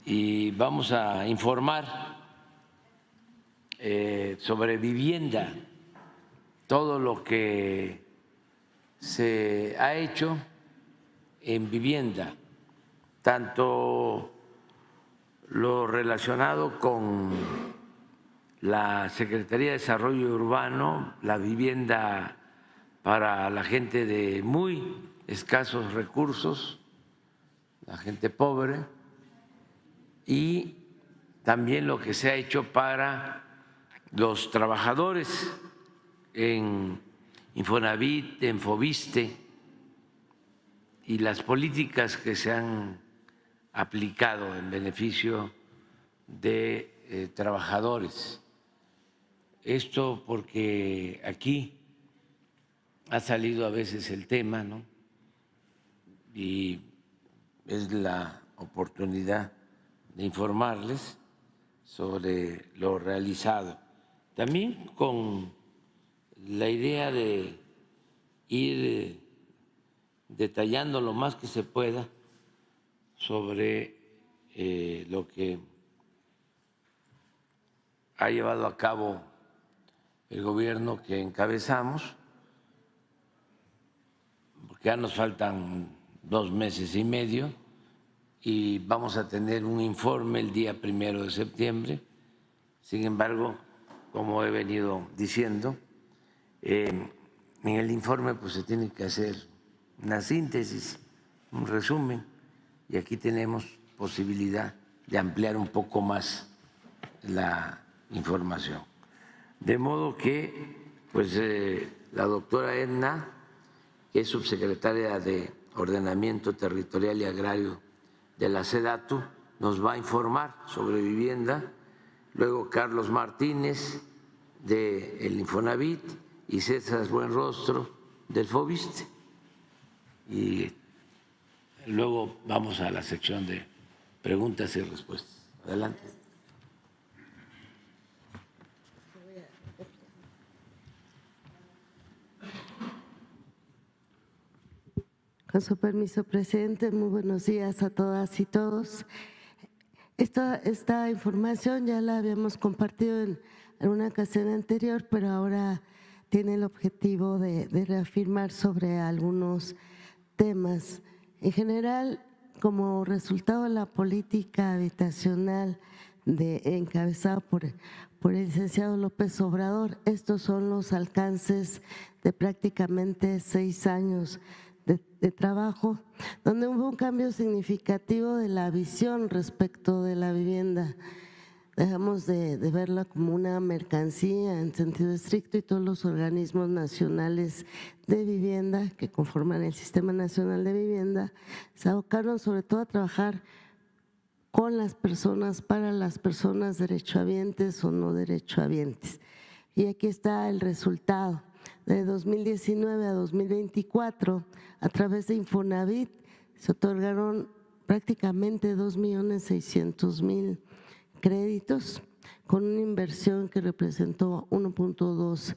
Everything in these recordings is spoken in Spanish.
y vamos a informar sobre vivienda, todo lo que se ha hecho en vivienda, tanto lo relacionado con la Secretaría de Desarrollo Urbano, la vivienda para la gente de muy escasos recursos, la gente pobre, y también lo que se ha hecho para los trabajadores en Infonavit, en Foviste, y las políticas que se han aplicado en beneficio de trabajadores. Esto porque aquí ha salido a veces el tema, ¿no? Y es la oportunidad de informarles sobre lo realizado. También con la idea de ir detallando lo más que se pueda sobre lo que ha llevado a cabo el gobierno que encabezamos, porque ya nos faltan 2 meses y medio y vamos a tener un informe el día 1 de septiembre. Sin embargo, como he venido diciendo, en el informe pues se tiene que hacer una síntesis, un resumen, y aquí tenemos posibilidad de ampliar un poco más la información. De modo que pues la doctora Edna, que es subsecretaria de Ordenamiento Territorial y Agrario de la SEDATU, nos va a informar sobre vivienda. Luego Carlos Martínez del Infonavit y César Buenrostro del Foviste. Y luego vamos a la sección de preguntas y respuestas. Adelante. Con su permiso, presidente, muy buenos días a todas y todos. Esta información ya la habíamos compartido en una ocasión anterior, pero ahora tiene el objetivo de reafirmar sobre algunos temas. En general, como resultado de la política habitacional encabezada por el licenciado López Obrador, estos son los alcances de prácticamente 6 años de trabajo, donde hubo un cambio significativo de la visión respecto de la vivienda. Dejamos de verla como una mercancía en sentido estricto y todos los organismos nacionales de vivienda que conforman el Sistema Nacional de Vivienda se abocaron sobre todo a trabajar con las personas, para las personas derechohabientes o no derechohabientes. Y aquí está el resultado. De 2019 a 2024, a través de Infonavit, se otorgaron prácticamente 2.600.000 créditos con una inversión que representó 1.2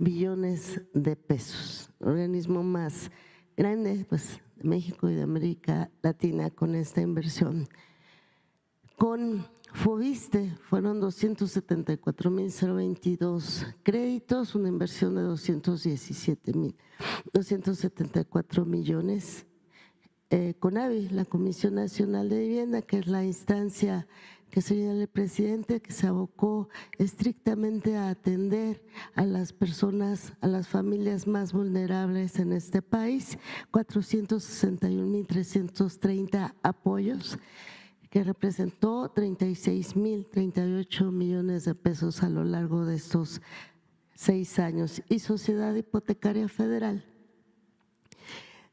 billones de pesos. El organismo más grande pues, de México y de América Latina con esta inversión. Con Foviste fueron 274.022 créditos, una inversión de 274 millones. CONAVI, la Comisión Nacional de Vivienda, que es la instancia que señala el presidente, que se abocó estrictamente a atender a las personas, a las familias más vulnerables en este país, 461.330 apoyos, que representó 36.038 millones de pesos a lo largo de estos 6 años. Y Sociedad Hipotecaria Federal,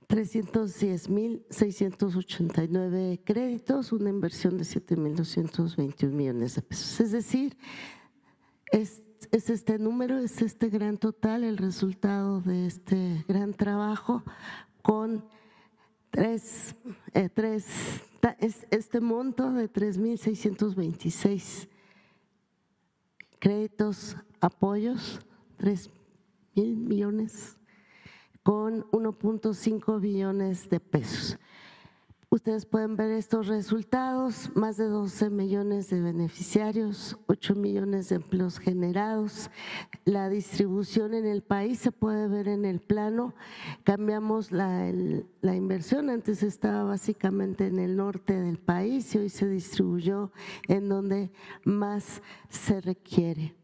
310.689 créditos, una inversión de 7.221 millones de pesos. Es decir, es este número, es este gran total, el resultado de este gran trabajo con este monto de 3.626 créditos, apoyos, 3.000 millones con 1.5 billones de pesos. Ustedes pueden ver estos resultados, más de 12 millones de beneficiarios, 8 millones de empleos generados. La distribución en el país se puede ver en el plano. Cambiamos la inversión, antes estaba básicamente en el norte del país y hoy se distribuyó en donde más se requiere.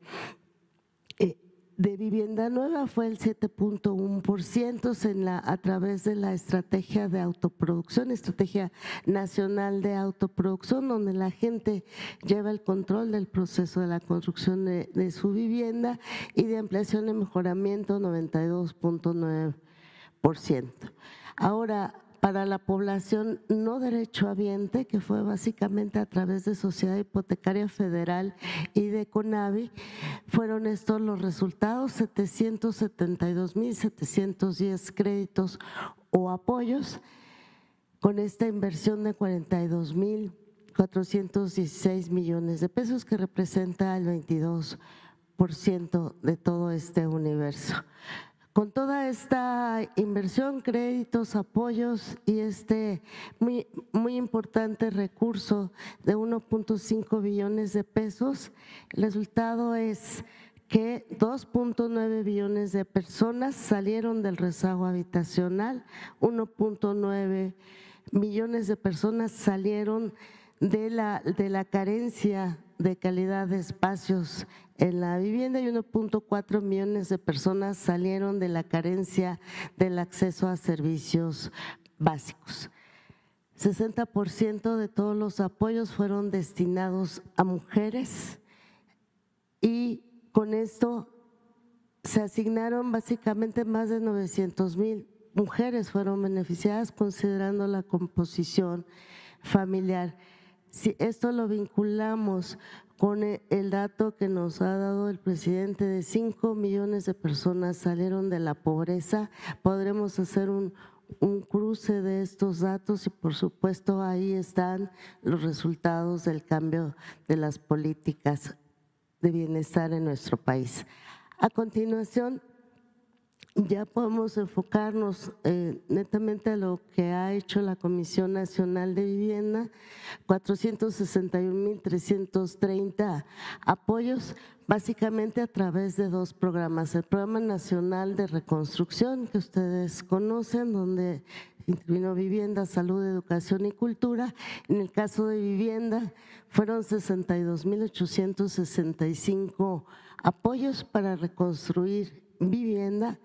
De vivienda nueva fue el 7.1% a través de la estrategia de autoproducción, estrategia nacional de autoproducción, donde la gente lleva el control del proceso de la construcción de su vivienda, y de ampliación y mejoramiento 92.9%. Ahora, para la población no derechohabiente, que fue básicamente a través de Sociedad Hipotecaria Federal y de CONAVI, fueron estos los resultados: 772,710 créditos o apoyos, con esta inversión de 42,416 millones de pesos, que representa el 22% de todo este universo. Con toda esta inversión, créditos, apoyos y muy importante recurso de 1.5 billones de pesos, el resultado es que 2.9 billones de personas salieron del rezago habitacional, 1.9 millones de personas salieron de la carencia de calidad de espacios en la vivienda, y 1.4 millones de personas salieron de la carencia del acceso a servicios básicos. 60% de todos los apoyos fueron destinados a mujeres, y con esto se asignaron básicamente más de 900,000 mujeres fueron beneficiadas, considerando la composición familiar. Si esto lo vinculamos con el dato que nos ha dado el presidente de 5 millones de personas salieron de la pobreza, podremos hacer un cruce de estos datos, y por supuesto ahí están los resultados del cambio de las políticas de bienestar en nuestro país. A continuación, ya podemos enfocarnos netamente a lo que ha hecho la Comisión Nacional de Vivienda: 461,330 apoyos, básicamente a través de dos programas. El Programa Nacional de Reconstrucción, que ustedes conocen, donde intervino vivienda, salud, educación y cultura. En el caso de vivienda, fueron 62,865 apoyos para reconstruir vivienda,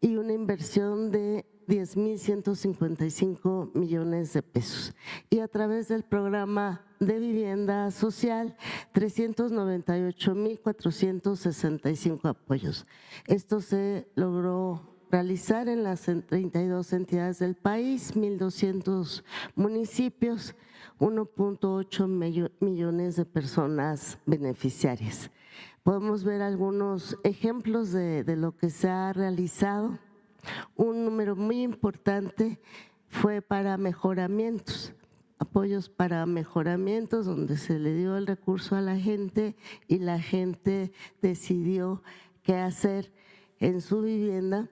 y una inversión de 10,155 millones de pesos. Y a través del programa de vivienda social, 398,465 apoyos. Esto se logró realizar en las 32 entidades del país, 1,200 municipios, 1.8 millones de personas beneficiarias. Podemos ver algunos ejemplos de lo que se ha realizado. Un número muy importante fue para mejoramientos, apoyos para mejoramientos, donde se le dio el recurso a la gente y la gente decidió qué hacer en su vivienda.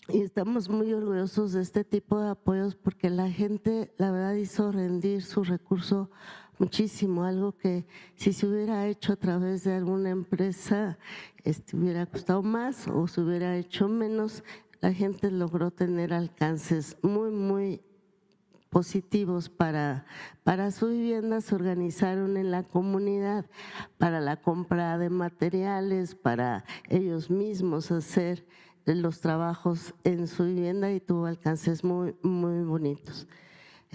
Y estamos muy orgullosos de este tipo de apoyos, porque la gente, la verdad, hizo rendir su recurso muchísimo, algo que si se hubiera hecho a través de alguna empresa hubiera costado más o se hubiera hecho menos. La gente logró tener alcances muy positivos para su vivienda. Se organizaron en la comunidad para la compra de materiales, para ellos mismos hacer los trabajos en su vivienda, y tuvo alcances muy bonitos.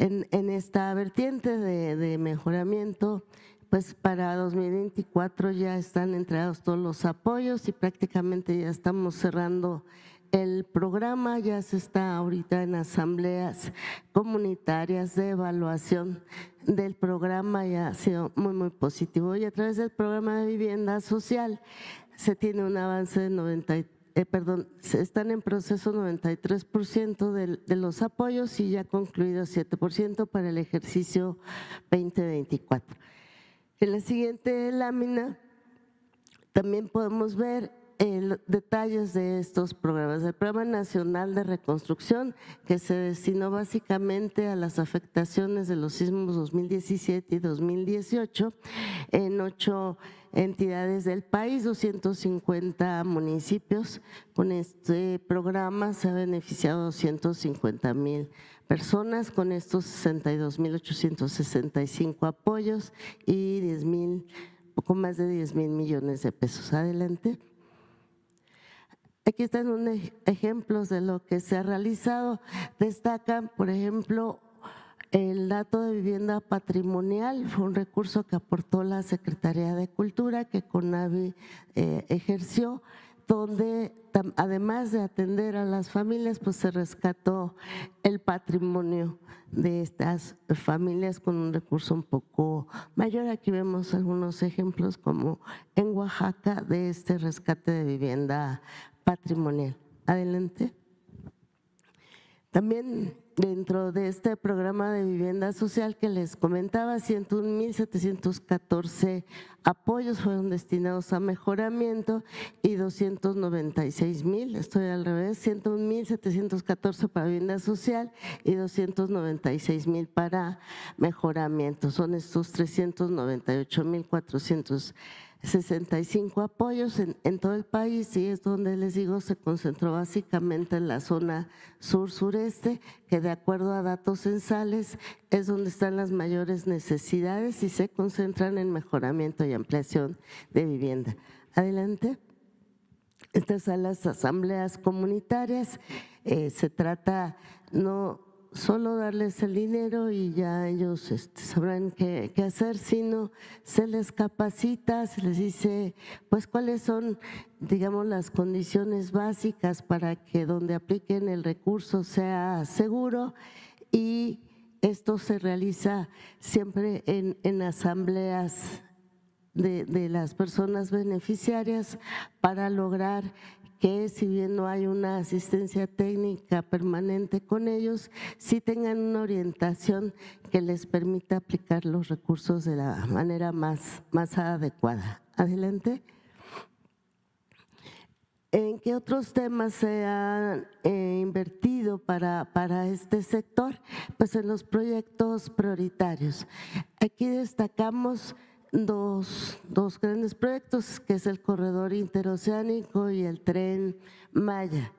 En esta vertiente de mejoramiento, pues para 2024 ya están entregados todos los apoyos y prácticamente ya estamos cerrando el programa. Ya se está ahorita en asambleas comunitarias de evaluación del programa, y ha sido muy positivo. Y a través del programa de vivienda social se tiene un avance de están en proceso 93% de los apoyos, y ya concluido 7% para el ejercicio 2024. En la siguiente lámina también podemos ver detalles de estos programas. El Programa Nacional de Reconstrucción, que se destinó básicamente a las afectaciones de los sismos 2017 y 2018 en 8 entidades del país, 250 municipios. Con este programa se ha beneficiado 250,000 personas con estos 62,865 apoyos y poco más de 10,000 millones de pesos. Adelante. Aquí están ejemplos de lo que se ha realizado. Destacan, por ejemplo, el dato de vivienda patrimonial. Fue un recurso que aportó la Secretaría de Cultura, que CONAVI ejerció, donde además de atender a las familias, pues se rescató el patrimonio de estas familias con un recurso un poco mayor. Aquí vemos algunos ejemplos como en Oaxaca de este rescate de vivienda patrimonial. Adelante. También dentro de este programa de vivienda social que les comentaba, 101,714 apoyos fueron destinados a mejoramiento y 296,000, estoy al revés, 101,714 para vivienda social y 296,000 para mejoramiento. Son estos 398,465 apoyos en todo el país, y es donde les digo se concentró básicamente en la zona sur-sureste, que de acuerdo a datos censales es donde están las mayores necesidades y se concentran en mejoramiento y ampliación de vivienda. Adelante. Estas son las asambleas comunitarias. Se trata no solo darles el dinero y ya ellos sabrán qué hacer, sino se les capacita, se les dice pues cuáles son, digamos, las condiciones básicas para que donde apliquen el recurso sea seguro, y esto se realiza siempre en asambleas de las personas beneficiarias para lograr que, si bien no hay una asistencia técnica permanente con ellos, sí tengan una orientación que les permita aplicar los recursos de la manera más adecuada. Adelante. ¿En qué otros temas se han invertido para este sector? Pues en los proyectos prioritarios. Aquí destacamos dos grandes proyectos, que es el corredor interoceánico y el Tren Maya.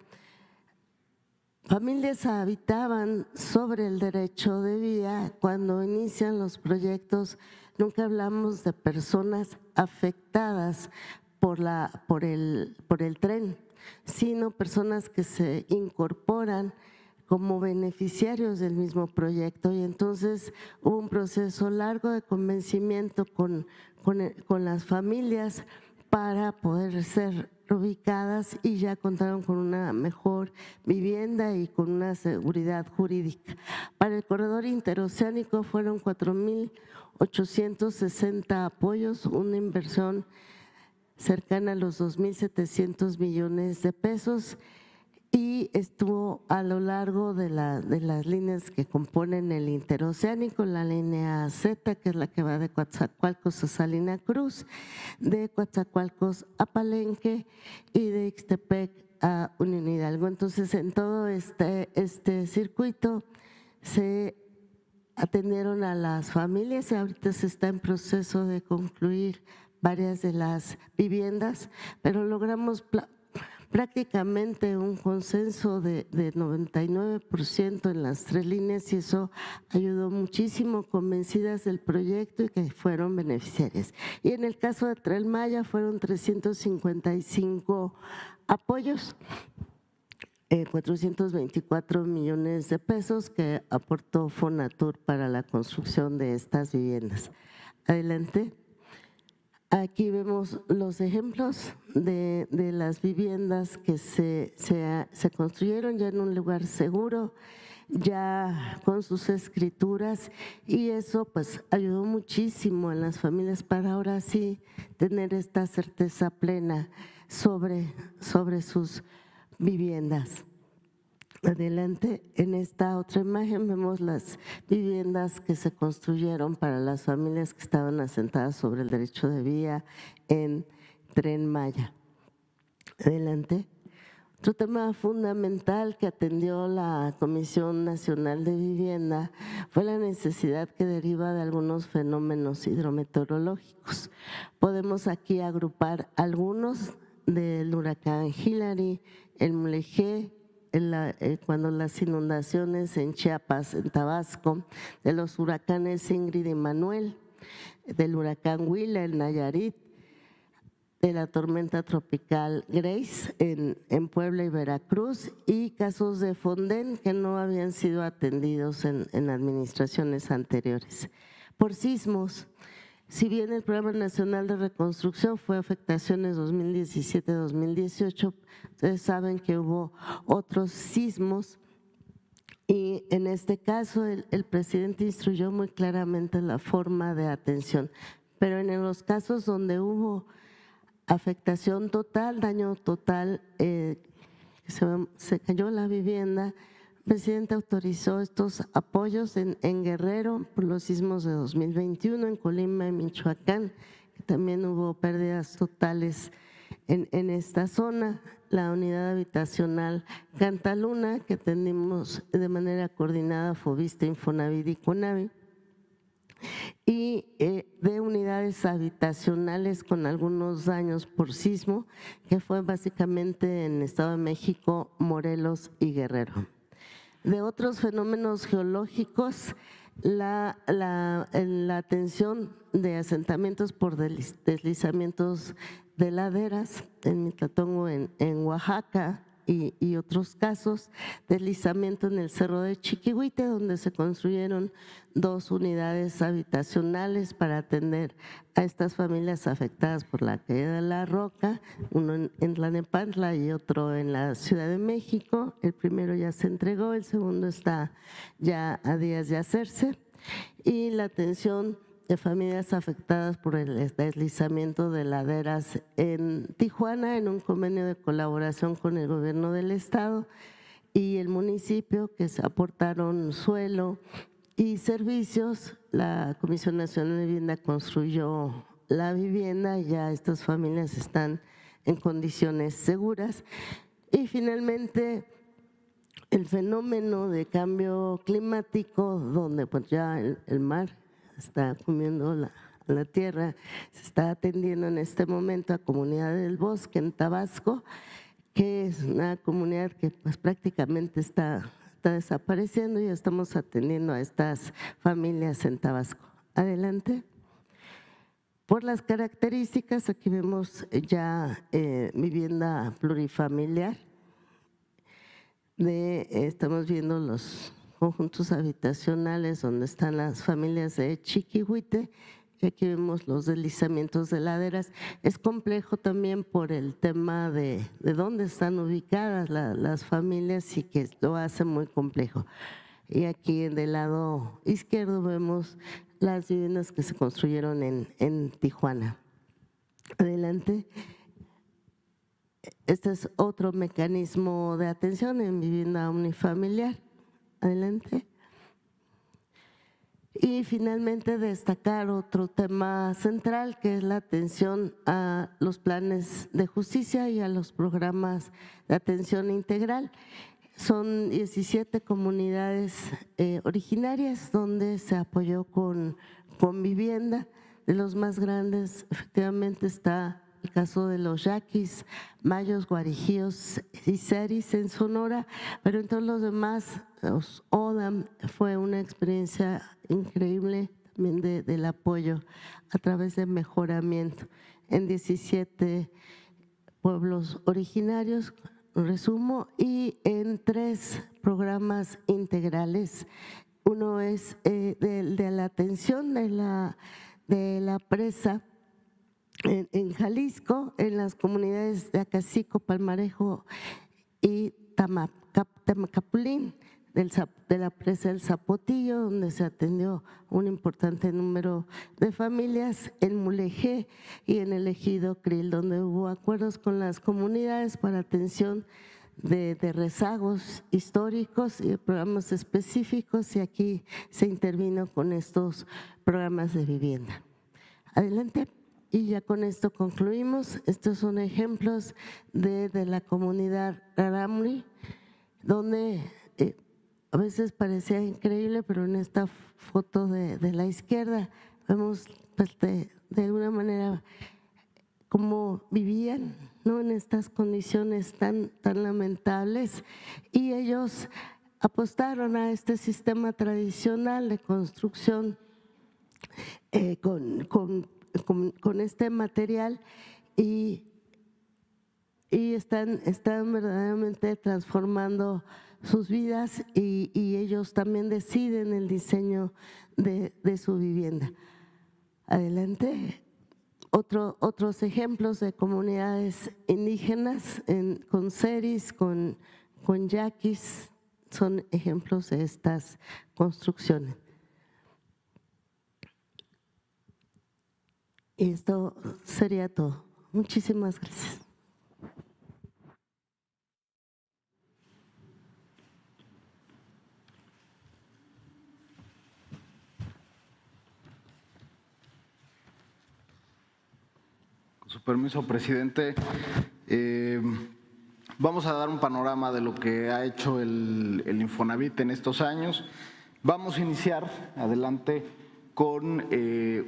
Familias habitaban sobre el derecho de vía. Cuando inician los proyectos, nunca hablamos de personas afectadas por el tren, sino personas que se incorporan como beneficiarios del mismo proyecto, y entonces hubo un proceso largo de convencimiento con las familias para poder ser ubicadas, y ya contaron con una mejor vivienda y con una seguridad jurídica. Para el corredor interoceánico fueron 4,860 apoyos, una inversión cercana a los 2,700 millones de pesos, y estuvo a lo largo de las líneas que componen el interoceánico, la línea Z, que es la que va de Coatzacoalcos a Salina Cruz, de Coatzacoalcos a Palenque y de Ixtepec a Unión Hidalgo. Entonces, en todo este circuito se atendieron a las familias, y ahorita se está en proceso de concluir varias de las viviendas, pero logramos prácticamente un consenso de 99% en las 3 líneas, y eso ayudó muchísimo, convencidas del proyecto y que fueron beneficiarias. Y en el caso de Tren Maya fueron 355 apoyos, 424 millones de pesos que aportó Fonatur para la construcción de estas viviendas. Adelante. Aquí vemos los ejemplos de las viviendas que se construyeron ya en un lugar seguro, ya con sus escrituras, y eso pues ayudó muchísimo a las familias para ahora sí tener esta certeza plena sobre sus viviendas. Adelante. En esta otra imagen vemos las viviendas que se construyeron para las familias que estaban asentadas sobre el derecho de vía en Tren Maya. Adelante. Otro tema fundamental que atendió la Comisión Nacional de Vivienda fue la necesidad que deriva de algunos fenómenos hidrometeorológicos. Podemos aquí agrupar algunos del huracán Hillary, el Mulegé, cuando las inundaciones en Chiapas, en Tabasco, de los huracanes Ingrid y Manuel, del huracán Huila en Nayarit, de la tormenta tropical Grace en Puebla y Veracruz, y casos de Fonden que no habían sido atendidos en administraciones anteriores. Por sismos, si bien el Programa Nacional de Reconstrucción fue afectaciones 2017-2018, ustedes saben que hubo otros sismos y en este caso el presidente instruyó muy claramente la forma de atención, pero en los casos donde hubo afectación total, daño total, se cayó la vivienda, el presidente autorizó estos apoyos en Guerrero por los sismos de 2021, en Colima y Michoacán, que también hubo pérdidas totales en esta zona. La unidad habitacional Cantaluna, que atendimos de manera coordinada Foviste, Infonavit y Conavi, y de unidades habitacionales con algunos daños por sismo, que fue básicamente en Estado de México, Morelos y Guerrero. De otros fenómenos geológicos, la atención de asentamientos por deslizamientos de laderas en Mitlatongo, en Oaxaca, y otros casos, deslizamiento en el Cerro de Chiquihuite, donde se construyeron 2 unidades habitacionales para atender a estas familias afectadas por la caída de la roca, uno en Tlalnepantla y otro en la Ciudad de México. El primero ya se entregó, el segundo está ya a días de hacerse, y la atención de familias afectadas por el deslizamiento de laderas en Tijuana, en un convenio de colaboración con el gobierno del estado y el municipio, que se aportaron suelo y servicios. La Comisión Nacional de Vivienda construyó la vivienda y ya estas familias están en condiciones seguras. Y finalmente, el fenómeno de cambio climático, donde pues ya el mar está comiendo la tierra, se está atendiendo en este momento a Comunidad del Bosque en Tabasco, que es una comunidad que pues prácticamente está desapareciendo, y estamos atendiendo a estas familias en Tabasco. Adelante. Por las características, aquí vemos ya vivienda plurifamiliar, estamos viendo los conjuntos habitacionales donde están las familias de Chiquihuite, y aquí vemos los deslizamientos de laderas. Es complejo también por el tema de dónde están ubicadas las familias, y que lo hace muy complejo. Y aquí del lado izquierdo vemos las viviendas que se construyeron en Tijuana. Adelante. Este es otro mecanismo de atención en vivienda unifamiliar. Adelante. Y finalmente destacar otro tema central, que es la atención a los planes de justicia y a los programas de atención integral. Son 17 comunidades originarias donde se apoyó con vivienda. De los más grandes, efectivamente, está el caso de los Yaquis, Mayos, Guarijíos y Ceris en Sonora, pero en todos los demás, los ODAM, fue una experiencia increíble también del apoyo a través de mejoramiento en 17 pueblos originarios, resumo, y en 3 programas integrales. Uno es de la atención de la presa en Jalisco, en las comunidades de Acacico, Palmarejo y Tamacapulín, de la presa del Zapotillo, donde se atendió un importante número de familias, en Mulegé y en el ejido Krill, donde hubo acuerdos con las comunidades para atención de rezagos históricos y de programas específicos, y aquí se intervino con estos programas de vivienda. Adelante. Y ya con esto concluimos. Estos son ejemplos de la comunidad Rarámuri, donde a veces parecía increíble, pero en esta foto de la izquierda vemos pues, de alguna manera cómo vivían, ¿no?, en estas condiciones tan lamentables, y ellos apostaron a este sistema tradicional de construcción con este material y están verdaderamente transformando sus vidas y ellos también deciden el diseño de su vivienda. Adelante. Otros ejemplos de comunidades indígenas con seris, con yaquis, son ejemplos de estas construcciones. Y esto sería todo. Muchísimas gracias. Con su permiso, presidente, vamos a dar un panorama de lo que ha hecho el Infonavit en estos años. Vamos a iniciar, adelante, con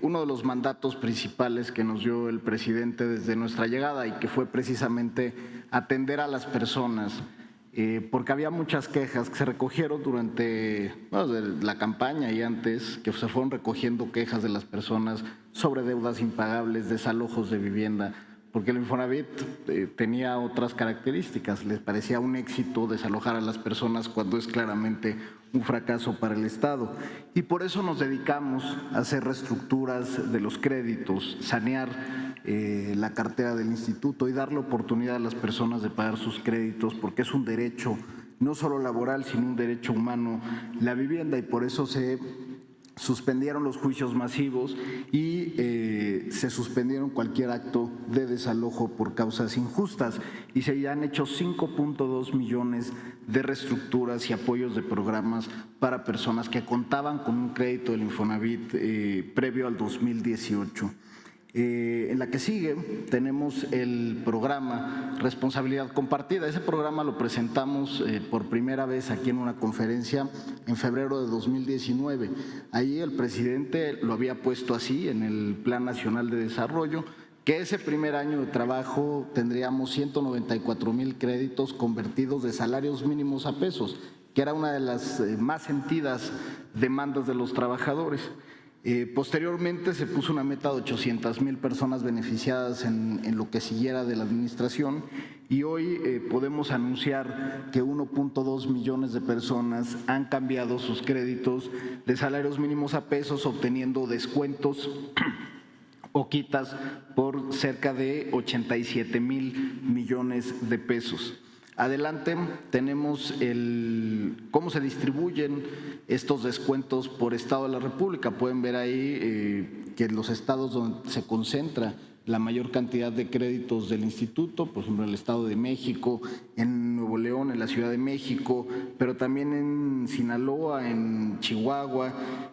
uno de los mandatos principales que nos dio el presidente desde nuestra llegada y que fue precisamente atender a las personas, porque había muchas quejas que se recogieron durante la campaña y antes, que se fueron recogiendo quejas de las personas sobre deudas impagables, desalojos de vivienda, porque el Infonavit tenía otras características. Les parecía un éxito desalojar a las personas cuando es claramente un fracaso para el Estado. Y por eso nos dedicamos a hacer reestructuras de los créditos, sanear la cartera del instituto y darle oportunidad a las personas de pagar sus créditos, porque es un derecho no solo laboral, sino un derecho humano la vivienda, y por eso se suspendieron los juicios masivos y se suspendieron cualquier acto de desalojo por causas injustas, y se han hecho 5.2 millones de reestructuras y apoyos de programas para personas que contaban con un crédito del Infonavit previo al 2018. En la que sigue tenemos el programa Responsabilidad Compartida. Ese programa lo presentamos por primera vez aquí en una conferencia en febrero de 2019. Ahí el presidente lo había puesto así en el Plan Nacional de Desarrollo, que ese primer año de trabajo tendríamos 194,000 créditos convertidos de salarios mínimos a pesos, que era una de las más sentidas demandas de los trabajadores. Posteriormente se puso una meta de 800,000 personas beneficiadas en lo que siguiera de la administración, y hoy podemos anunciar que 1.2 millones de personas han cambiado sus créditos de salarios mínimos a pesos, obteniendo descuentos o quitas por cerca de 87,000 millones de pesos. Adelante tenemos cómo se distribuyen estos descuentos por estado de la República. Pueden ver ahí que en los estados donde se concentra la mayor cantidad de créditos del instituto, por ejemplo, en el Estado de México, en Nuevo León, en la Ciudad de México, pero también en Sinaloa, en Chihuahua,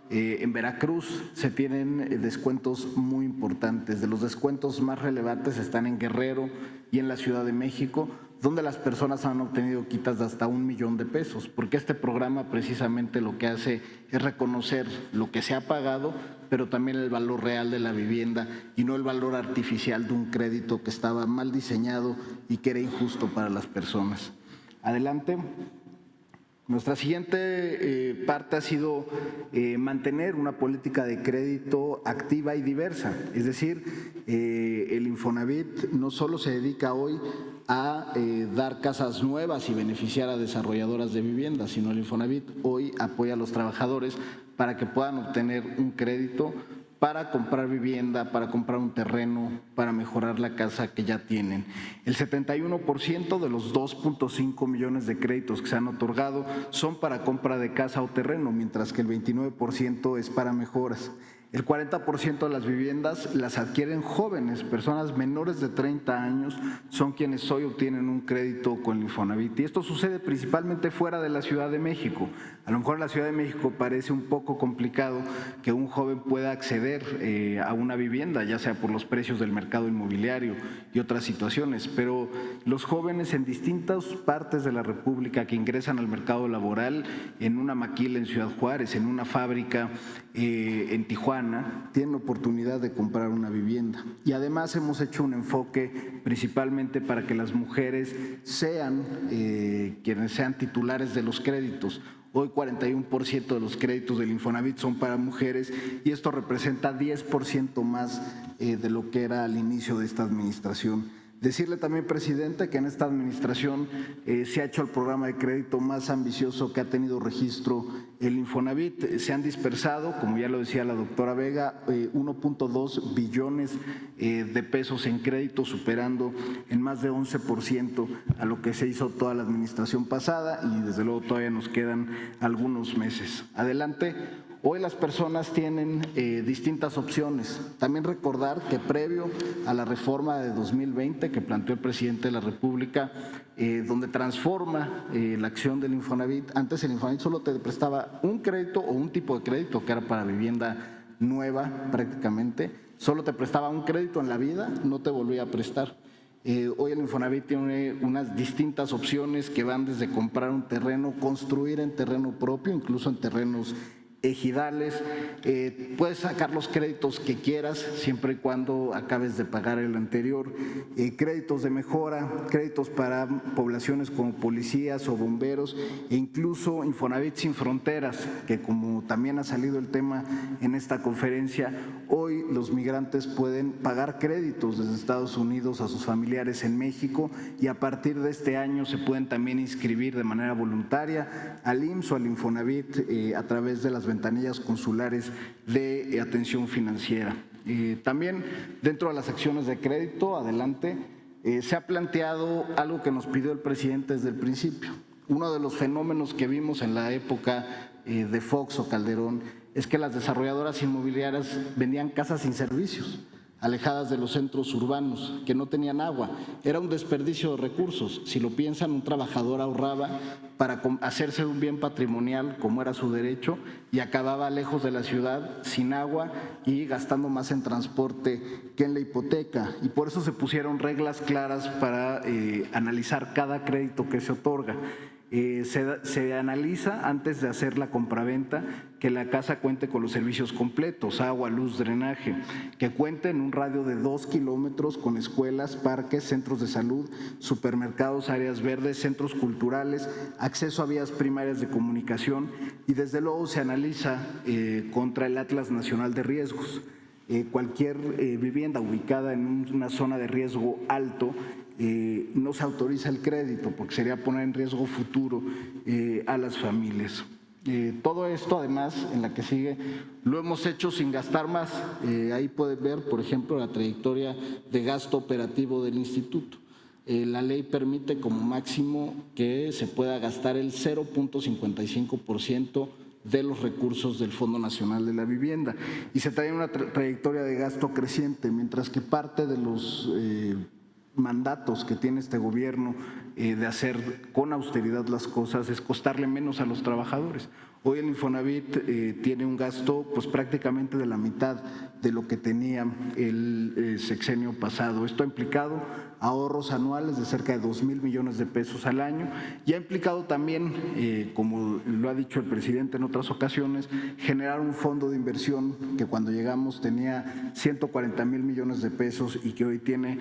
en Veracruz, se tienen descuentos muy importantes. De los descuentos más relevantes están en Guerrero y en la Ciudad de México, donde las personas han obtenido quitas de hasta 1 millón de pesos, porque este programa precisamente lo que hace es reconocer lo que se ha pagado, pero también el valor real de la vivienda y no el valor artificial de un crédito que estaba mal diseñado y que era injusto para las personas. Adelante. Nuestra siguiente parte ha sido mantener una política de crédito activa y diversa, es decir, el Infonavit no solo se dedica hoy a dar casas nuevas y beneficiar a desarrolladoras de vivienda, sino el Infonavit hoy apoya a los trabajadores para que puedan obtener un crédito para comprar vivienda, para comprar un terreno, para mejorar la casa que ya tienen. El 71% de los 2.5 millones de créditos que se han otorgado son para compra de casa o terreno, mientras que el 29% es para mejoras. El 40% de las viviendas las adquieren jóvenes, personas menores de 30 años son quienes hoy obtienen un crédito con el Infonavit. Y esto sucede principalmente fuera de la Ciudad de México. A lo mejor en la Ciudad de México parece un poco complicado que un joven pueda acceder a una vivienda, ya sea por los precios del mercado inmobiliario y otras situaciones, pero los jóvenes en distintas partes de la República que ingresan al mercado laboral, en una maquila en Ciudad Juárez, en una fábrica en Tijuana, tienen oportunidad de comprar una vivienda. Y además hemos hecho un enfoque principalmente para que las mujeres sean quienes sean titulares de los créditos. Hoy 41% de los créditos del Infonavit son para mujeres y esto representa 10% más de lo que era al inicio de esta administración. Decirle también, presidente, que en esta administración se ha hecho el programa de crédito más ambicioso que ha tenido registro el Infonavit. Se han dispersado, como ya lo decía la doctora Vega, 1.2 billones de pesos en crédito, superando en más de 11% a lo que se hizo toda la administración pasada y desde luego todavía nos quedan algunos meses. Adelante. Hoy las personas tienen distintas opciones. También recordar que previo a la reforma de 2020 que planteó el presidente de la República, donde transforma la acción del Infonavit, antes el Infonavit solo te prestaba un crédito o un tipo de crédito que era para vivienda nueva prácticamente, solo te prestaba un crédito en la vida, no te volvía a prestar. Hoy el Infonavit tiene unas distintas opciones que van desde comprar un terreno, construir en terreno propio, incluso en terrenos ejidales, puedes sacar los créditos que quieras siempre y cuando acabes de pagar el anterior, créditos de mejora, créditos para poblaciones como policías o bomberos e incluso Infonavit Sin Fronteras, que como también ha salido el tema en esta conferencia, hoy los migrantes pueden pagar créditos desde Estados Unidos a sus familiares en México y a partir de este año se pueden también inscribir de manera voluntaria al IMSS o al Infonavit a través de las ventanillas consulares de atención financiera. También dentro de las acciones de crédito, adelante, se ha planteado algo que nos pidió el presidente desde el principio. Uno de los fenómenos que vimos en la época de Fox o Calderón es que las desarrolladoras inmobiliarias vendían casas sin servicios, alejadas de los centros urbanos, que no tenían agua. Era un desperdicio de recursos. Si lo piensan, un trabajador ahorraba para hacerse un bien patrimonial, como era su derecho, y acababa lejos de la ciudad, sin agua y gastando más en transporte que en la hipoteca. Y por eso se pusieron reglas claras para analizar cada crédito que se otorga. Se analiza antes de hacer la compraventa que la casa cuente con los servicios completos, agua, luz, drenaje, que cuente en un radio de 2 kilómetros con escuelas, parques, centros de salud, supermercados, áreas verdes, centros culturales, acceso a vías primarias de comunicación y desde luego se analiza contra el Atlas Nacional de Riesgos. Cualquier vivienda ubicada en una zona de riesgo alto no se autoriza el crédito porque sería poner en riesgo futuro a las familias. Todo esto, además, en la que sigue, lo hemos hecho sin gastar más. Ahí pueden ver, por ejemplo, la trayectoria de gasto operativo del instituto. La ley permite como máximo que se pueda gastar el 0.55% de los recursos del Fondo Nacional de la Vivienda y se trae una trayectoria de gasto creciente, mientras que parte de los mandatos que tiene este gobierno de hacer con austeridad las cosas es costarle menos a los trabajadores. Hoy el Infonavit tiene un gasto pues prácticamente de la mitad de lo que tenía el sexenio pasado. Esto ha implicado ahorros anuales de cerca de 2,000 millones de pesos al año y ha implicado también, como lo ha dicho el presidente en otras ocasiones, generar un fondo de inversión que cuando llegamos tenía 140,000 millones de pesos y que hoy tiene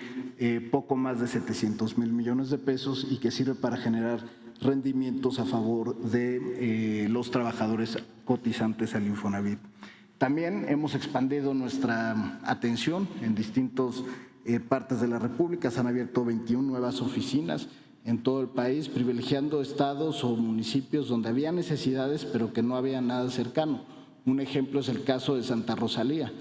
poco más de 700,000 millones de pesos y que sirve para generar rendimientos a favor de los trabajadores cotizantes al Infonavit. También hemos expandido nuestra atención en distintas partes de la República. Se han abierto 21 nuevas oficinas en todo el país, privilegiando estados o municipios donde había necesidades pero que no había nada cercano. Un ejemplo es el caso de Santa Rosalía.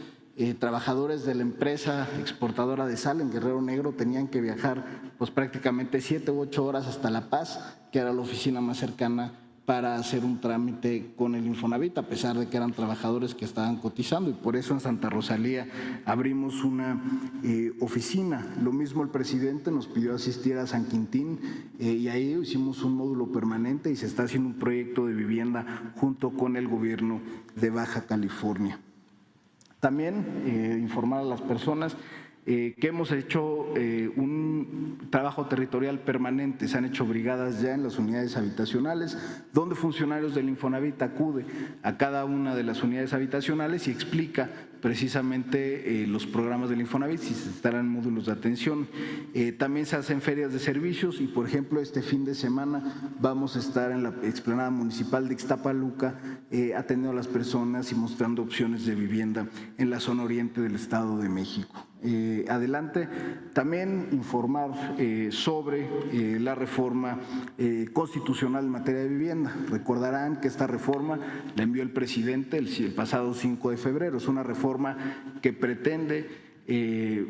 Trabajadores de la empresa exportadora de sal en Guerrero Negro tenían que viajar pues prácticamente 7 u 8 horas hasta La Paz, que era la oficina más cercana para hacer un trámite con el Infonavit, a pesar de que eran trabajadores que estaban cotizando, y por eso en Santa Rosalía abrimos una oficina. Lo mismo el presidente nos pidió asistir a San Quintín y ahí hicimos un módulo permanente y se está haciendo un proyecto de vivienda junto con el gobierno de Baja California. También informar a las personas que hemos hecho un trabajo territorial permanente. Se han hecho brigadas ya en las unidades habitacionales, donde funcionarios del Infonavit acuden a cada una de las unidades habitacionales y explica precisamente los programas del Infonavit, si se estarán módulos de atención. También se hacen ferias de servicios y, por ejemplo, este fin de semana vamos a estar en la explanada municipal de Ixtapaluca atendiendo a las personas y mostrando opciones de vivienda en la zona oriente del Estado de México. Adelante, también informar sobre la reforma constitucional en materia de vivienda. Recordarán que esta reforma la envió el presidente el pasado 5 de febrero. Es una reforma que pretende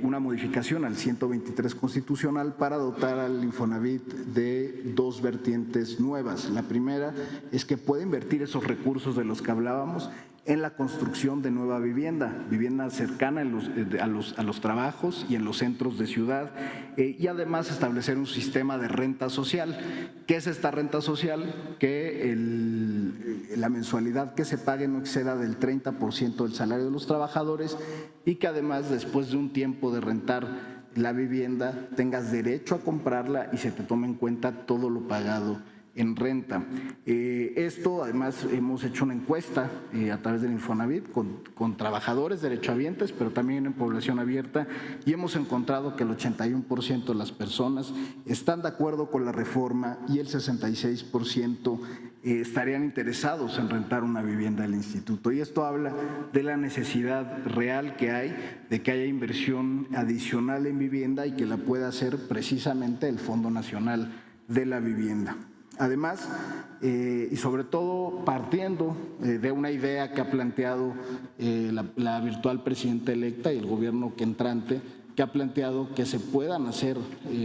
una modificación al 123 constitucional para dotar al Infonavit de dos vertientes nuevas. La primera es que puede invertir esos recursos de los que hablábamos en la construcción de nueva vivienda, vivienda cercana a los trabajos y en los centros de ciudad, y además establecer un sistema de renta social. ¿Qué es esta renta social? Que la mensualidad que se pague no exceda del 30% del salario de los trabajadores y que además después de un tiempo de rentar la vivienda tengas derecho a comprarla y se te tome en cuenta todo lo pagado en renta. Esto además hemos hecho una encuesta a través del Infonavit con trabajadores derechohabientes, pero también en población abierta, y hemos encontrado que el 81% de las personas están de acuerdo con la reforma y el 66% estarían interesados en rentar una vivienda del instituto. Y esto habla de la necesidad real que hay de que haya inversión adicional en vivienda y que la pueda hacer precisamente el Fondo Nacional de la Vivienda. Además, y sobre todo partiendo de una idea que ha planteado la virtual presidenta electa y el gobierno que entrante, que ha planteado que se puedan hacer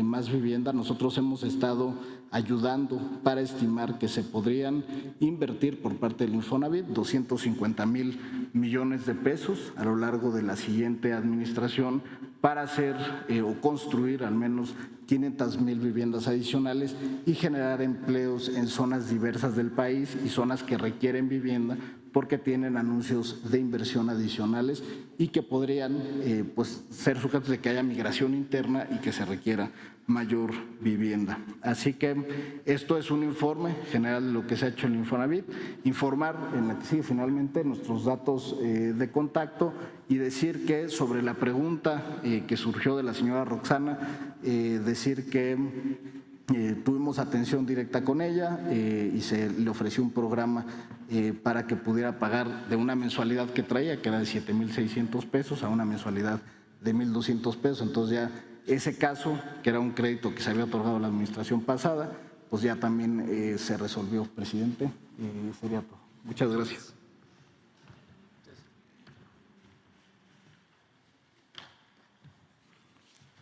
más viviendas. Nosotros hemos estado ayudando para estimar que se podrían invertir por parte del Infonavit 250,000 millones de pesos a lo largo de la siguiente administración para hacer o construir al menos 500,000 viviendas adicionales y generar empleos en zonas diversas del país y zonas que requieren vivienda porque tienen anuncios de inversión adicionales y que podrían pues, ser sujetos de que haya migración interna y que se requiera mayor vivienda. Así que esto es un informe general de lo que se ha hecho en el Infonavit, informar en la que sigue finalmente nuestros datos de contacto y decir que sobre la pregunta que surgió de la señora Roxana, decir que tuvimos atención directa con ella y se le ofreció un programa para que pudiera pagar de una mensualidad que traía, que era de 7,600 pesos, a una mensualidad de 1,200 pesos. Entonces ya ese caso, que era un crédito que se había otorgado a la administración pasada, pues ya también se resolvió, presidente. Sería todo. Muchas gracias.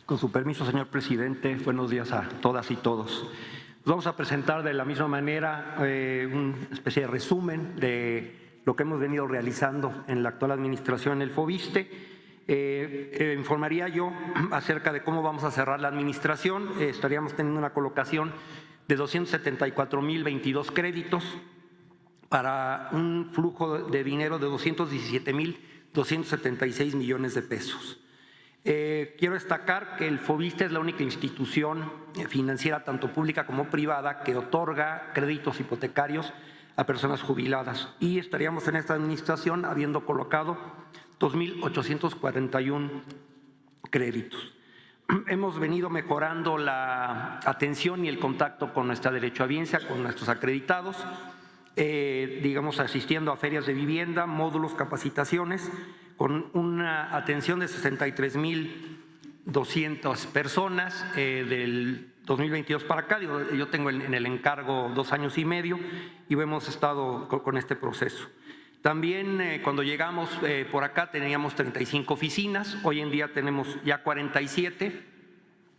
Con su permiso, señor presidente, buenos días a todas y todos. Vamos a presentar de la misma manera una especie de resumen de lo que hemos venido realizando en la actual administración en el FOVISSSTE. Informaría yo acerca de cómo vamos a cerrar la administración. Estaríamos teniendo una colocación de 274,022 créditos para un flujo de dinero de 217,276 millones de pesos. Quiero destacar que el FOVISSSTE es la única institución financiera, tanto pública como privada, que otorga créditos hipotecarios a personas jubiladas, y estaríamos en esta administración habiendo colocado 2,841 créditos. Hemos venido mejorando la atención y el contacto con nuestra derechohabiencia, con nuestros acreditados, digamos, asistiendo a ferias de vivienda, módulos, capacitaciones, con una atención de 63,200 personas del 2022 para acá. Yo tengo en el encargo 2 años y medio y hemos estado con este proceso. También cuando llegamos por acá teníamos 35 oficinas, hoy en día tenemos ya 47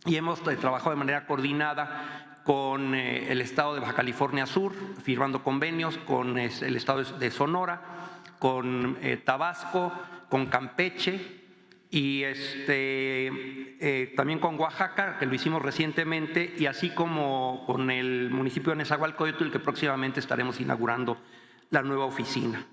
y hemos trabajado de manera coordinada con el estado de Baja California Sur, firmando convenios con el estado de Sonora, con Tabasco, con Campeche y también con Oaxaca, que lo hicimos recientemente, y así como con el municipio de Nezahualcóyotl, que próximamente estaremos inaugurando la nueva oficina.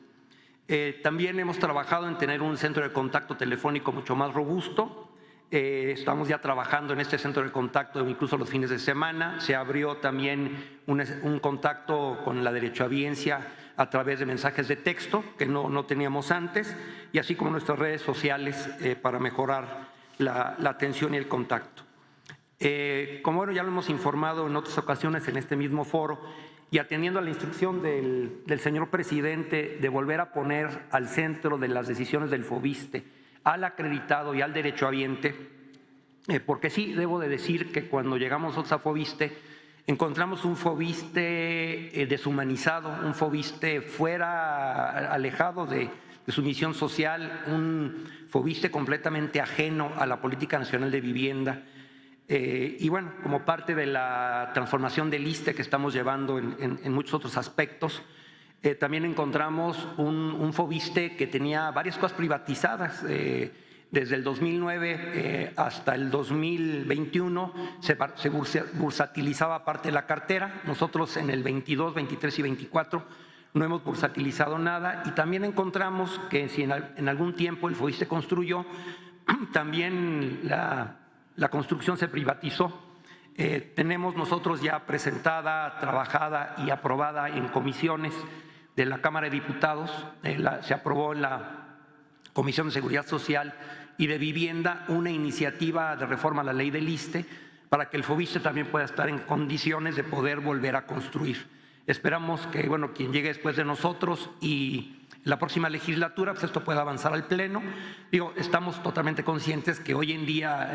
También hemos trabajado en tener un centro de contacto telefónico mucho más robusto. Estamos ya trabajando en este centro de contacto incluso los fines de semana. Se abrió también un contacto con la derechohabiencia a través de mensajes de texto que no teníamos antes, y así como nuestras redes sociales para mejorar la atención y el contacto. Como bueno, ya lo hemos informado en otras ocasiones en este mismo foro, y atendiendo a la instrucción del señor presidente de volver a poner al centro de las decisiones del FOBISSSTE al acreditado y al derechohabiente, porque sí, debo de decir que cuando llegamos nosotros a FOBISSSTE encontramos un FOBISSSTE deshumanizado, un FOBISSSTE fuera, alejado de su misión social, un FOBISSSTE completamente ajeno a la política nacional de vivienda. Y bueno, como parte de la transformación del ISSSTE que estamos llevando en muchos otros aspectos, también encontramos un FOBISSSTE que tenía varias cosas privatizadas. Desde el 2009 hasta el 2021 se bursatilizaba parte de la cartera. Nosotros en el 22, 23 y 24 no hemos bursatilizado nada, y también encontramos que si en algún tiempo el FOBISSSTE construyó, también la construcción se privatizó. Tenemos nosotros ya presentada, trabajada y aprobada en comisiones de la Cámara de Diputados, se aprobó en la Comisión de Seguridad Social y de Vivienda una iniciativa de reforma a la ley del ISSSTE para que el FOBISSSTE también pueda estar en condiciones de poder volver a construir. Esperamos que, bueno, quien llegue después de nosotros y la próxima legislatura, pues esto pueda avanzar al Pleno. Digo, estamos totalmente conscientes que hoy en día,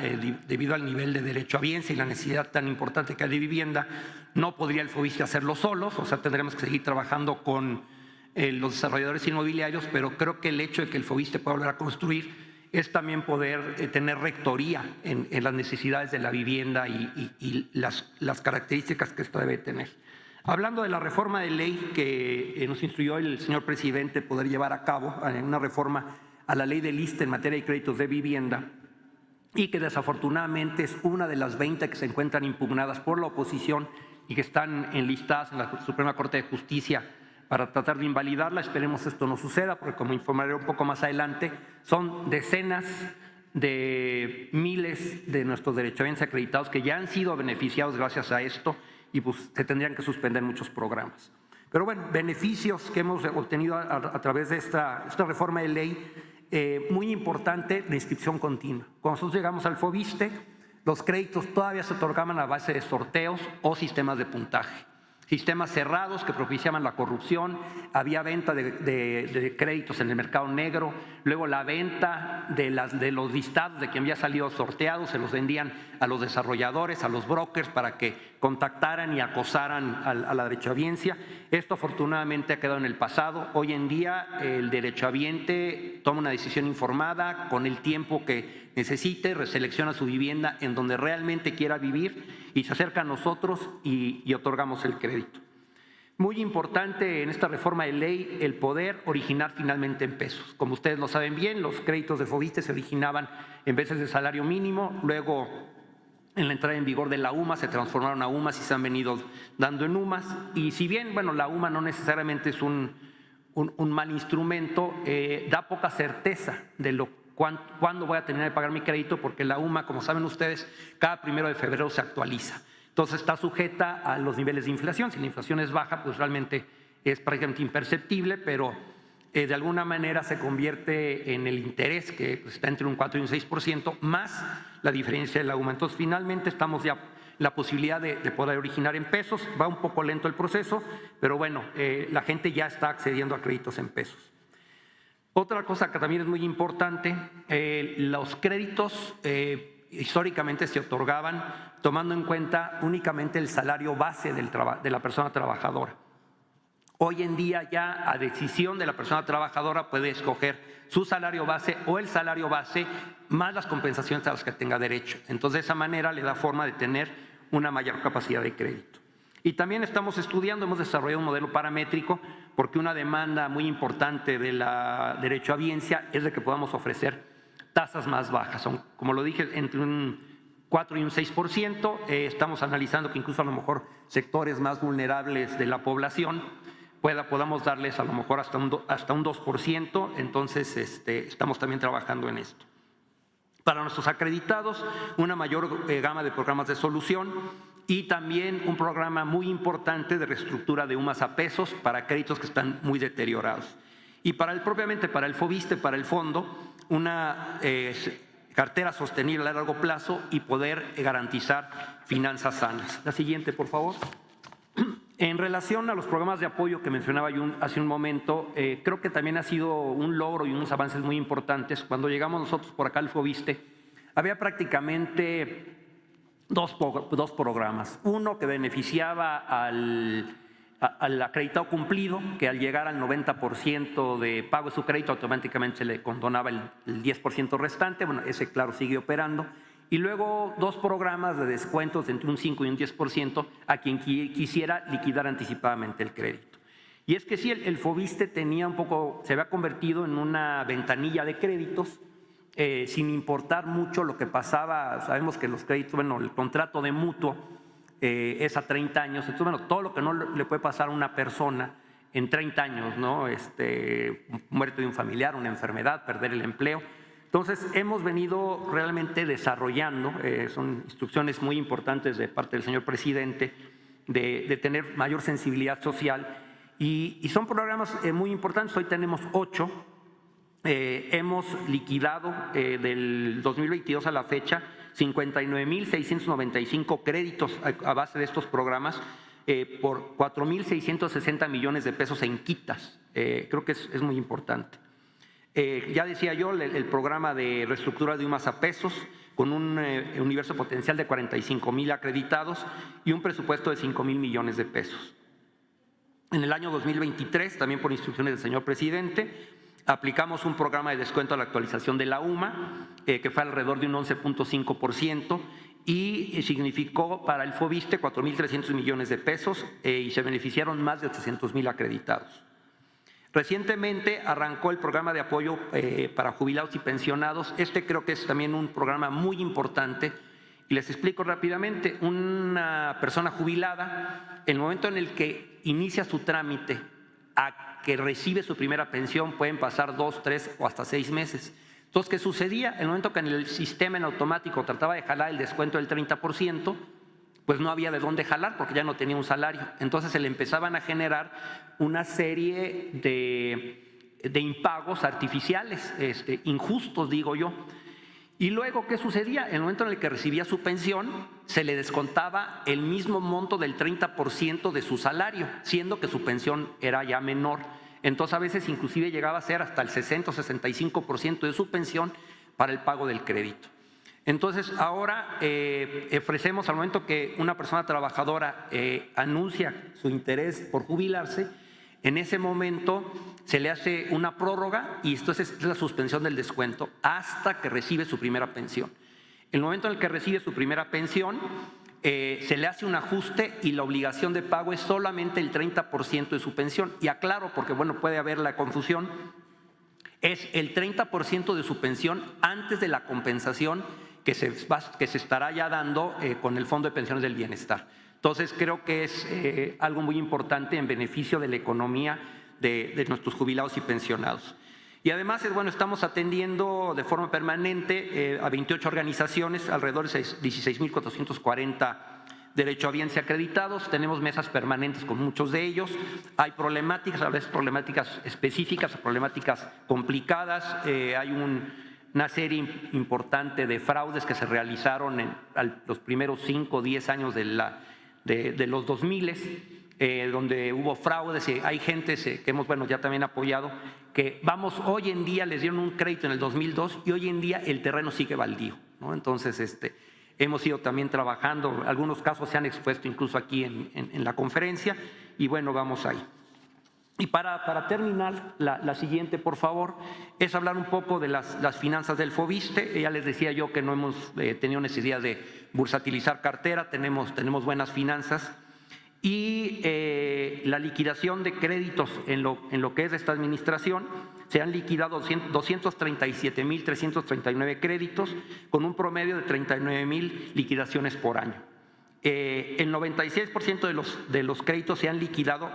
debido al nivel de derechohabiencia y la necesidad tan importante que hay de vivienda, no podría el FOBISSSTE hacerlo solos, o sea, tendremos que seguir trabajando con los desarrolladores inmobiliarios, pero creo que el hecho de que el FOBISSSTE pueda volver a construir es también poder tener rectoría en las necesidades de la vivienda y las características que esto debe tener. Hablando de la reforma de ley que nos instruyó el señor presidente poder llevar a cabo, una reforma a la ley del ISSSTE en materia de créditos de vivienda, y que desafortunadamente es una de las 20 que se encuentran impugnadas por la oposición y que están enlistadas en la Suprema Corte de Justicia para tratar de invalidarla. Esperemos esto no suceda, porque como informaré un poco más adelante, son decenas de miles de nuestros derechohabientes acreditados que ya han sido beneficiados gracias a esto, y pues se tendrían que suspender muchos programas. Pero bueno, beneficios que hemos obtenido a través de esta reforma de ley, muy importante, la inscripción continua. Cuando nosotros llegamos al FOBISSSTE, los créditos todavía se otorgaban a base de sorteos o sistemas de puntaje. Sistemas cerrados que propiciaban la corrupción, había venta de créditos en el mercado negro, luego la venta de los listados de quien había salido sorteados, se los vendían a los desarrolladores, a los brokers para que contactaran y acosaran a la derechohabiencia. Esto afortunadamente ha quedado en el pasado. Hoy en día el derechohabiente toma una decisión informada con el tiempo que necesite, reselecciona su vivienda en donde realmente quiera vivir y se acerca a nosotros y otorgamos el crédito. Muy importante en esta reforma de ley el poder originar finalmente en pesos. Como ustedes lo saben bien, los créditos de FOBISSSTE se originaban en veces de salario mínimo, luego en la entrada en vigor de la UMA se transformaron a UMAS y se han venido dando en UMAS. Y si bien, bueno, la UMA no necesariamente es un mal instrumento, da poca certeza de cuándo voy a tener que pagar mi crédito, porque la UMA, como saben ustedes, cada 1 de febrero se actualiza. Entonces está sujeta a los niveles de inflación. Si la inflación es baja, pues realmente es prácticamente imperceptible, pero de alguna manera se convierte en el interés, que pues está entre un 4 y un 6%, más la diferencia de la UMA. Entonces finalmente estamos ya la posibilidad de poder originar en pesos. Va un poco lento el proceso, pero bueno, la gente ya está accediendo a créditos en pesos. Otra cosa que también es muy importante, los créditos históricamente se otorgaban tomando en cuenta únicamente el salario base de la persona trabajadora. Hoy en día ya a decisión de la persona trabajadora puede escoger su salario base o el salario base más las compensaciones a las que tenga derecho. Entonces de esa manera le da forma de tener una mayor capacidad de crédito. Y también estamos estudiando, hemos desarrollado un modelo paramétrico, porque una demanda muy importante de la derecho a audiencia es de que podamos ofrecer tasas más bajas. Son, como lo dije, entre un 4 y un 6%. Estamos analizando que incluso a lo mejor sectores más vulnerables de la población podamos darles a lo mejor hasta un 2%. Entonces, estamos también trabajando en esto. Para nuestros acreditados, una mayor gama de programas de solución y también un programa muy importante de reestructura de UMAS a pesos para créditos que están muy deteriorados. Y propiamente para el FOBISTE, para el fondo, una cartera sostenible a largo plazo y poder garantizar finanzas sanas. La siguiente, por favor. En relación a los programas de apoyo que mencionaba yo hace un momento, creo que también ha sido un logro y unos avances muy importantes. Cuando llegamos nosotros por acá al FOBISTE, había prácticamente dos programas. Uno que beneficiaba al acreditado cumplido, que al llegar al 90% de pago de su crédito automáticamente se le condonaba el 10% restante. Bueno, ese claro sigue operando. Y luego dos programas de descuentos entre un 5 y un 10% a quien quisiera liquidar anticipadamente el crédito. Y es que sí, el FOBISTE se había convertido en una ventanilla de créditos, sin importar mucho lo que pasaba. Sabemos que los créditos, bueno, el contrato de mutuo es a 30 años, entonces, bueno, todo lo que no le puede pasar a una persona en 30 años, ¿no? Muerte de un familiar, una enfermedad, perder el empleo. Entonces, hemos venido realmente desarrollando, son instrucciones muy importantes de parte del señor presidente, de tener mayor sensibilidad social, y son programas muy importantes. Hoy tenemos 8. Hemos liquidado del 2022 a la fecha 59.695 créditos a base de estos programas por 4.660 millones de pesos en quitas. Creo que es muy importante. Ya decía yo, el programa de reestructura de UMAS a pesos con un universo potencial de 45,000 acreditados y un presupuesto de 5,000 millones de pesos. En el año 2023, también por instrucciones del señor presidente, aplicamos un programa de descuento a la actualización de la UMA, que fue alrededor de un 11.5%, y significó para el FOBISTE 4.300 millones de pesos, y se beneficiaron más de 800,000 acreditados. Recientemente arrancó el programa de apoyo para jubilados y pensionados. Creo que es también un programa muy importante, y les explico rápidamente. Una persona jubilada, el momento en el que inicia su trámite a que recibe su primera pensión, pueden pasar 2, 3 o hasta 6 meses. Entonces, ¿qué sucedía? En el momento que en el sistema en automático trataba de jalar el descuento del 30%, pues no había de dónde jalar porque ya no tenía un salario. Entonces se le empezaban a generar una serie de impagos artificiales, injustos, digo yo. Y luego, ¿qué sucedía? En el momento en el que recibía su pensión, se le descontaba el mismo monto del 30% de su salario, siendo que su pensión era ya menor. Entonces, a veces inclusive llegaba a ser hasta el 60 o 65% de su pensión para el pago del crédito. Entonces, ahora ofrecemos, al momento que una persona trabajadora anuncia su interés por jubilarse, en ese momento se le hace una prórroga y entonces es la suspensión del descuento hasta que recibe su primera pensión. En el momento en el que recibe su primera pensión, se le hace un ajuste y la obligación de pago es solamente el 30% de su pensión. Y aclaro, porque bueno, puede haber la confusión, es el 30% de su pensión antes de la compensación que se estará ya dando con el Fondo de Pensiones del Bienestar. Entonces, creo que es algo muy importante en beneficio de la economía de nuestros jubilados y pensionados. Y además, bueno, estamos atendiendo de forma permanente a 28 organizaciones, alrededor de 16.440 derechohabientes acreditados. Tenemos mesas permanentes con muchos de ellos. Hay problemáticas, a veces problemáticas específicas, problemáticas complicadas. Hay una serie importante de fraudes que se realizaron en los primeros 5 o 10 años de los 2000, donde hubo fraudes. Hay gente que hemos ya también apoyado, que hoy en día les dieron un crédito en el 2002 y hoy en día el terreno sigue baldío, ¿no? Entonces, hemos ido también trabajando, algunos casos se han expuesto incluso aquí en la conferencia, y bueno, vamos ahí. Y para terminar, la siguiente, por favor, es hablar un poco de las finanzas del FOBISSSTE. Ya les decía yo que no hemos tenido necesidad de bursatilizar cartera, tenemos buenas finanzas. Y la liquidación de créditos en lo que es esta administración, se han liquidado 237.339 créditos con un promedio de 39,000 liquidaciones por año. El 96% de los créditos se han liquidado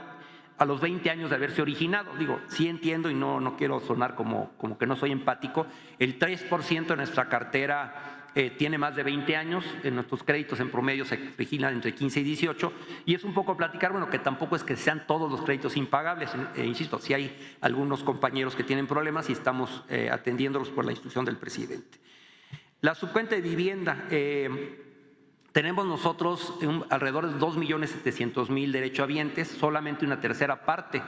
a los 20 años de haberse originado. Digo, sí entiendo y no quiero sonar como que no soy empático. El 3% de nuestra cartera tiene más de 20 años, en nuestros créditos en promedio se originan entre 15 y 18, y es un poco platicar, bueno, que tampoco es que sean todos los créditos impagables, insisto, sí hay algunos compañeros que tienen problemas y estamos atendiéndolos por la instrucción del presidente. La subcuenta de vivienda, tenemos nosotros alrededor de 2.700.000 derechohabientes, solamente una tercera parte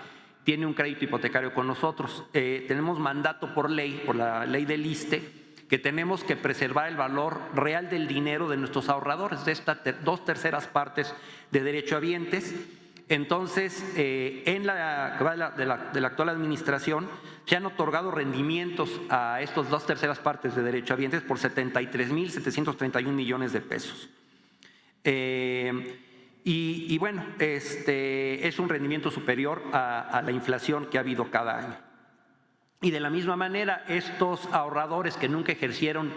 tiene un crédito hipotecario con nosotros. Tenemos mandato por ley, por la ley del ISSSTE, que tenemos que preservar el valor real del dinero de nuestros ahorradores, de estas 2/3 partes de derechohabientes. Entonces, en de la actual administración se han otorgado rendimientos a estos 2/3 partes de derechohabientes por 73.731 millones de pesos. Y bueno, es un rendimiento superior a la inflación que ha habido cada año. Y de la misma manera, estos ahorradores que nunca ejercieron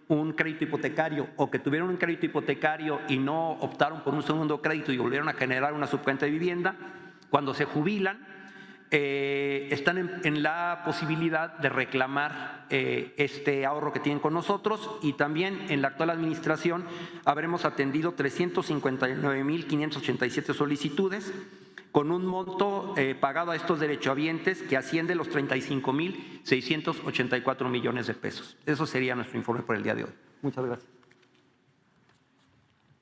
un crédito hipotecario o que tuvieron un crédito hipotecario y no optaron por un segundo crédito y volvieron a generar una subcuenta de vivienda, cuando se jubilan, están en la posibilidad de reclamar este ahorro que tienen con nosotros, y también en la actual administración habremos atendido 359.587 solicitudes con un monto pagado a estos derechohabientes que asciende a los 35.684 millones de pesos. Eso sería nuestro informe por el día de hoy. Muchas gracias.